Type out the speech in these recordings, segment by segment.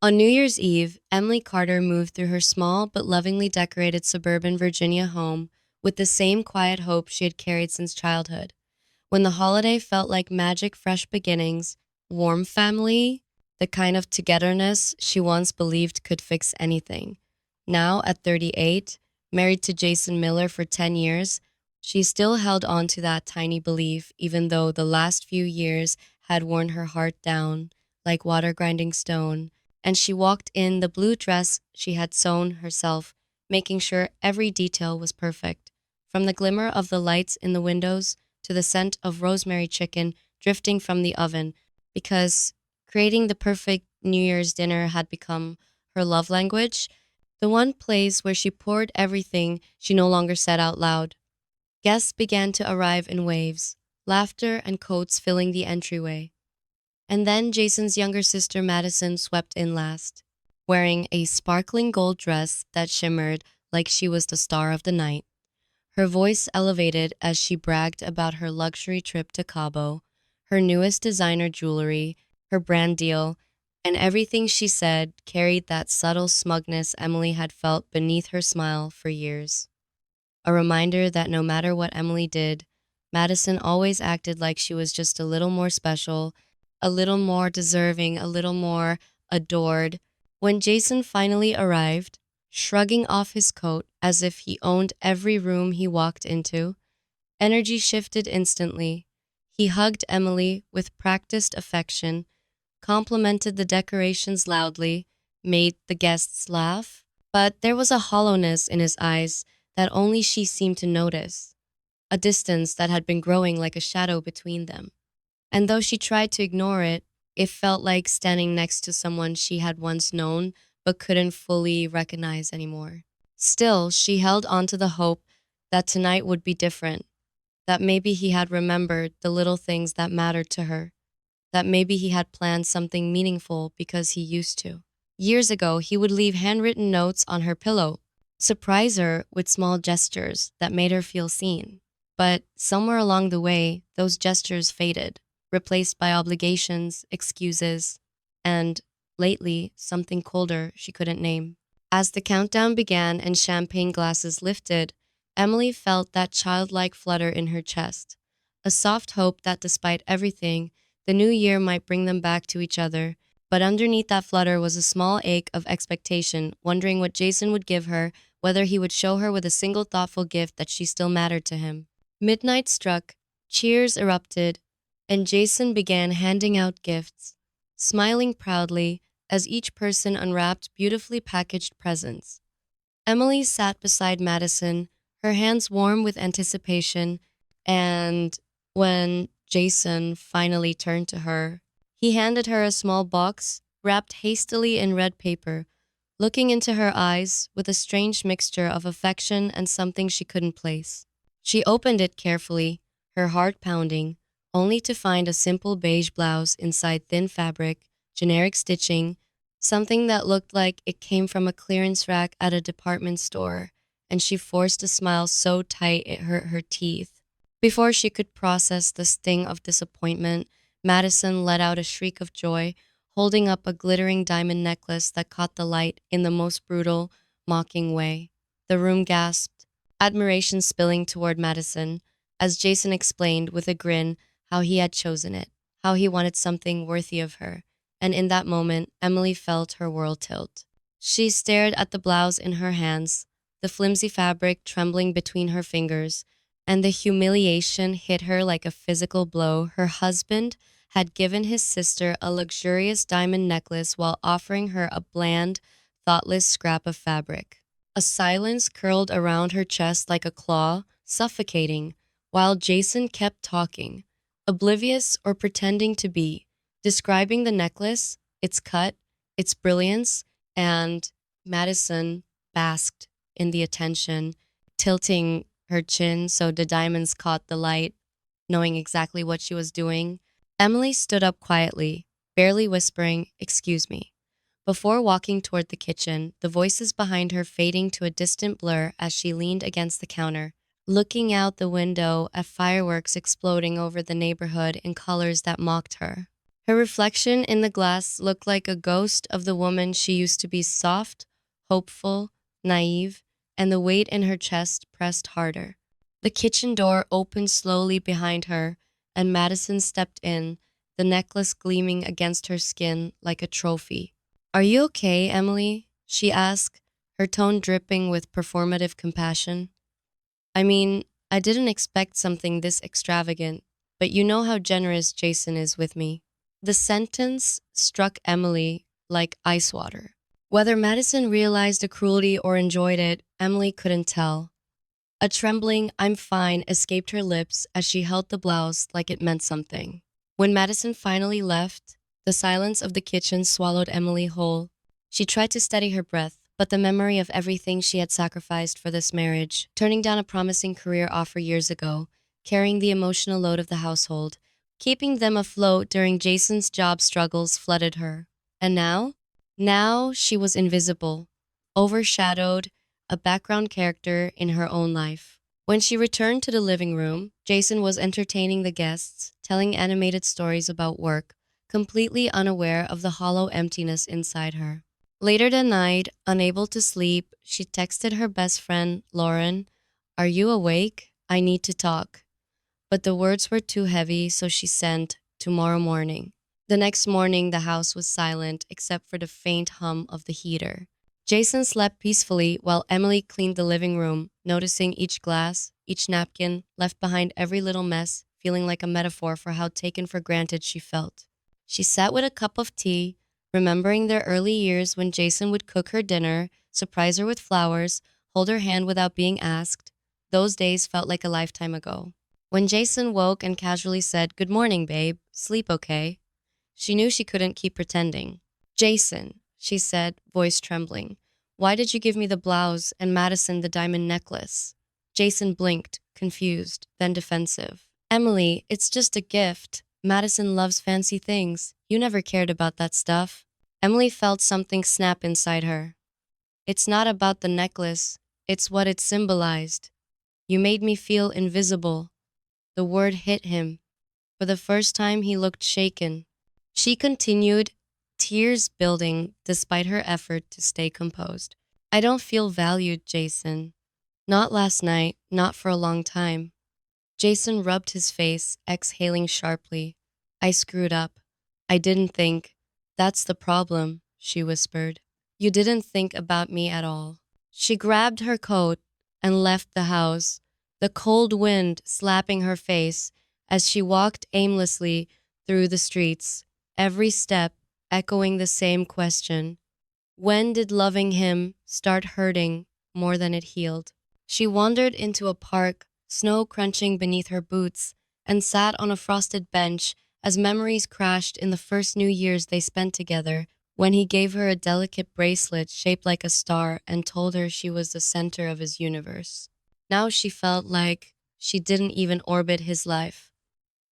On New Year's Eve, Emily Carter moved through her small but lovingly decorated suburban Virginia home with the same quiet hope she had carried since childhood. When the holiday felt like magic, fresh beginnings, warm family, the kind of togetherness she once believed could fix anything. Now, at 38, married to Jason Miller for 10 years, she still held on to that tiny belief, even though the last few years had worn her heart down like water grinding stone, and she walked in the blue dress she had sewn herself, making sure every detail was perfect. From the glimmer of the lights in the windows to the scent of rosemary chicken drifting from the oven, because creating the perfect New Year's dinner had become her love language, the one place where she poured everything she no longer said out loud. Guests began to arrive in waves, laughter and coats filling the entryway. And then Jason's younger sister Madison swept in last, wearing a sparkling gold dress that shimmered like she was the star of the night. Her voice elevated as she bragged about her luxury trip to Cabo, her newest designer jewelry, her brand deal, and everything she said carried that subtle smugness Emily had felt beneath her smile for years. A reminder that no matter what Emily did, Madison always acted like she was just a little more special, a little more deserving, a little more adored. When Jason finally arrived, shrugging off his coat as if he owned every room he walked into, energy shifted instantly. He hugged Emily with practiced affection, complimented the decorations loudly, made the guests laugh, but there was a hollowness in his eyes that only she seemed to notice, a distance that had been growing like a shadow between them. And though she tried to ignore it, it felt like standing next to someone she had once known but couldn't fully recognize anymore. Still, she held on to the hope that tonight would be different, that maybe he had remembered the little things that mattered to her, that maybe he had planned something meaningful because he used to. Years ago, he would leave handwritten notes on her pillow, surprise her with small gestures that made her feel seen. But somewhere along the way, those gestures faded, replaced by obligations, excuses, and, lately, something colder she couldn't name. As the countdown began and champagne glasses lifted, Emily felt that childlike flutter in her chest, a soft hope that despite everything, the new year might bring them back to each other. But underneath that flutter was a small ache of expectation, wondering what Jason would give her, whether he would show her with a single thoughtful gift that she still mattered to him. Midnight struck, cheers erupted, and Jason began handing out gifts, smiling proudly as each person unwrapped beautifully packaged presents. Emily sat beside Madison, her hands warm with anticipation, and when Jason finally turned to her, he handed her a small box wrapped hastily in red paper, looking into her eyes with a strange mixture of affection and something she couldn't place. She opened it carefully, her heart pounding, only to find a simple beige blouse inside thin fabric, generic stitching, something that looked like it came from a clearance rack at a department store, and she forced a smile so tight it hurt her teeth. Before she could process the sting of disappointment, Madison let out a shriek of joy, holding up a glittering diamond necklace that caught the light in the most brutal, mocking way. The room gasped, admiration spilling toward Madison, as Jason explained with a grin how he had chosen it, how he wanted something worthy of her. And in that moment, Emily felt her world tilt. She stared at the blouse in her hands, the flimsy fabric trembling between her fingers, and the humiliation hit her like a physical blow. Her husband had given his sister a luxurious diamond necklace while offering her a bland, thoughtless scrap of fabric. A silence curled around her chest like a claw, suffocating, while Jason kept talking, oblivious or pretending to be, describing the necklace, its cut, its brilliance, and Madison basked in the attention, tilting her chin so the diamonds caught the light, knowing exactly what she was doing. Emily stood up quietly, barely whispering, "Excuse me," before walking toward the kitchen, the voices behind her fading to a distant blur as she leaned against the counter, looking out the window at fireworks exploding over the neighborhood in colors that mocked her. Her reflection in the glass looked like a ghost of the woman she used to be, soft, hopeful, naive, and the weight in her chest pressed harder. The kitchen door opened slowly behind her, and Madison stepped in, the necklace gleaming against her skin like a trophy. Are you okay, Emily? She asked, her tone dripping with performative compassion. I mean, I didn't expect something this extravagant, but you know how generous Jason is with me. The sentence struck Emily like ice water. Whether Madison realized the cruelty or enjoyed it, Emily couldn't tell. A trembling "I'm fine" escaped her lips as she held the blouse like it meant something. When Madison finally left, the silence of the kitchen swallowed Emily whole. She tried to steady her breath, but the memory of everything she had sacrificed for this marriage, turning down a promising career offer years ago, carrying the emotional load of the household, keeping them afloat during Jason's job struggles flooded her. And now? Now she was invisible, overshadowed, a background character in her own life. When she returned to the living room, Jason was entertaining the guests, telling animated stories about work, completely unaware of the hollow emptiness inside her. Later that night, unable to sleep, she texted her best friend, Lauren, "Are you awake? I need to talk." But the words were too heavy, so she sent, "Tomorrow morning." The next morning, the house was silent except for the faint hum of the heater. Jason slept peacefully while Emily cleaned the living room, noticing each glass, each napkin, left behind every little mess, feeling like a metaphor for how taken for granted she felt. She sat with a cup of tea, remembering their early years when Jason would cook her dinner, surprise her with flowers, hold her hand without being asked. Those days felt like a lifetime ago. When Jason woke and casually said, "Good morning, babe. Sleep okay?" She knew she couldn't keep pretending. "Jason," she said, voice trembling, "why did you give me the blouse and Madison the diamond necklace?" Jason blinked, confused, then defensive. "Emily, it's just a gift. Madison loves fancy things. You never cared about that stuff." Emily felt something snap inside her. "It's not about the necklace. It's what it symbolized. You made me feel invisible." The word hit him. For the first time, he looked shaken. She continued, tears building despite her effort to stay composed. "I don't feel valued, Jason. Not last night, not for a long time." Jason rubbed his face, exhaling sharply. "I screwed up. I didn't think." "That's the problem," she whispered. "You didn't think about me at all." She grabbed her coat and left the house, the cold wind slapping her face as she walked aimlessly through the streets, every step echoing the same question. When did loving him start hurting more than it healed? She wandered into a park, snow crunching beneath her boots, and sat on a frosted bench as memories crashed in the first New Year's they spent together, when he gave her a delicate bracelet shaped like a star and told her she was the center of his universe. Now she felt like she didn't even orbit his life.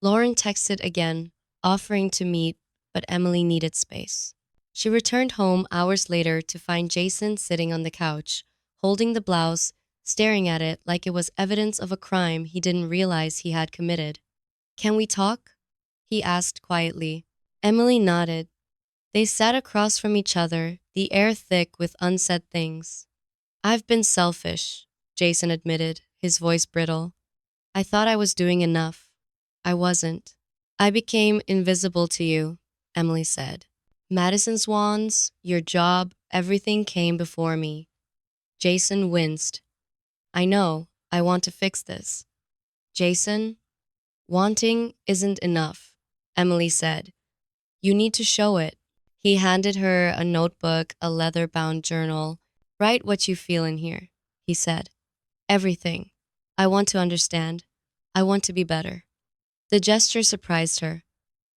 Lauren texted again, offering to meet, but Emily needed space. She returned home hours later to find Jason sitting on the couch, holding the blouse, staring at it like it was evidence of a crime he didn't realize he had committed. "Can we talk?" he asked quietly. Emily nodded. They sat across from each other, the air thick with unsaid things. "I've been selfish," Jason admitted, his voice brittle. "I thought I was doing enough. I wasn't." "I became invisible to you," Emily said. "Madison's wands, your job, everything came before me." Jason winced. "I know. I want to fix this." "Jason, wanting isn't enough," Emily said. "You need to show it." He handed her a notebook, a leather-bound journal. "Write what you feel in here," he said. "Everything. I want to understand. I want to be better." The gesture surprised her,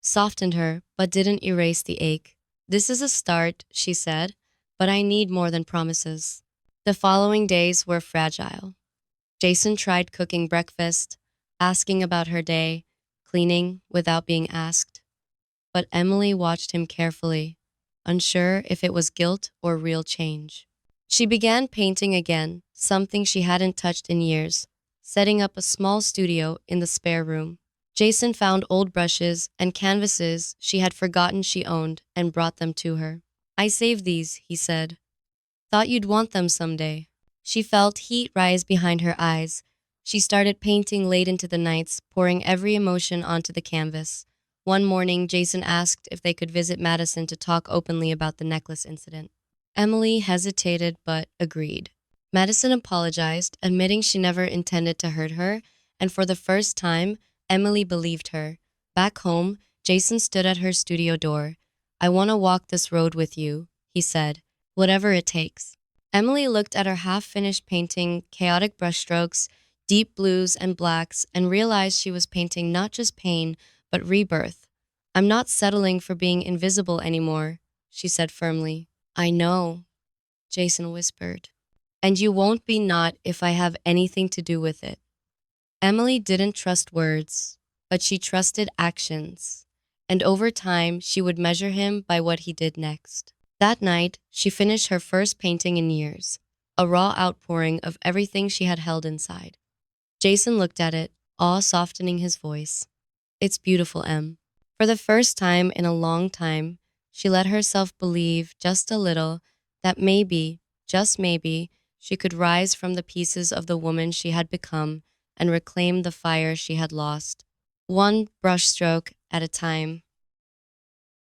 softened her, but didn't erase the ache. "This is a start," she said, "but I need more than promises." The following days were fragile. Jason tried cooking breakfast, asking about her day, cleaning without being asked. But Emily watched him carefully, unsure if it was guilt or real change. She began painting again, something she hadn't touched in years, setting up a small studio in the spare room. Jason found old brushes and canvases she had forgotten she owned and brought them to her. I saved these, he said. Thought you'd want them someday. She felt heat rise behind her eyes. She started painting late into the nights, pouring every emotion onto the canvas. One morning, Jason asked if they could visit Madison to talk openly about the necklace incident. Emily hesitated but agreed. Madison apologized, admitting she never intended to hurt her, and for the first time, Emily believed her. Back home, Jason stood at her studio door. I want to walk this road with you, he said, whatever it takes. Emily looked at her half finished painting, chaotic brushstrokes, deep blues and blacks, and realized she was painting not just pain, but rebirth. I'm not settling for being invisible anymore, she said firmly. I know, Jason whispered. And you won't be not if I have anything to do with it. Emily didn't trust words, but she trusted actions. And over time, she would measure him by what he did next. That night, she finished her first painting in years, a raw outpouring of everything she had held inside. Jason looked at it, awe softening his voice. It's beautiful, Em. For the first time in a long time, she let herself believe just a little that maybe, just maybe, she could rise from the pieces of the woman she had become and reclaim the fire she had lost, one brushstroke at a time.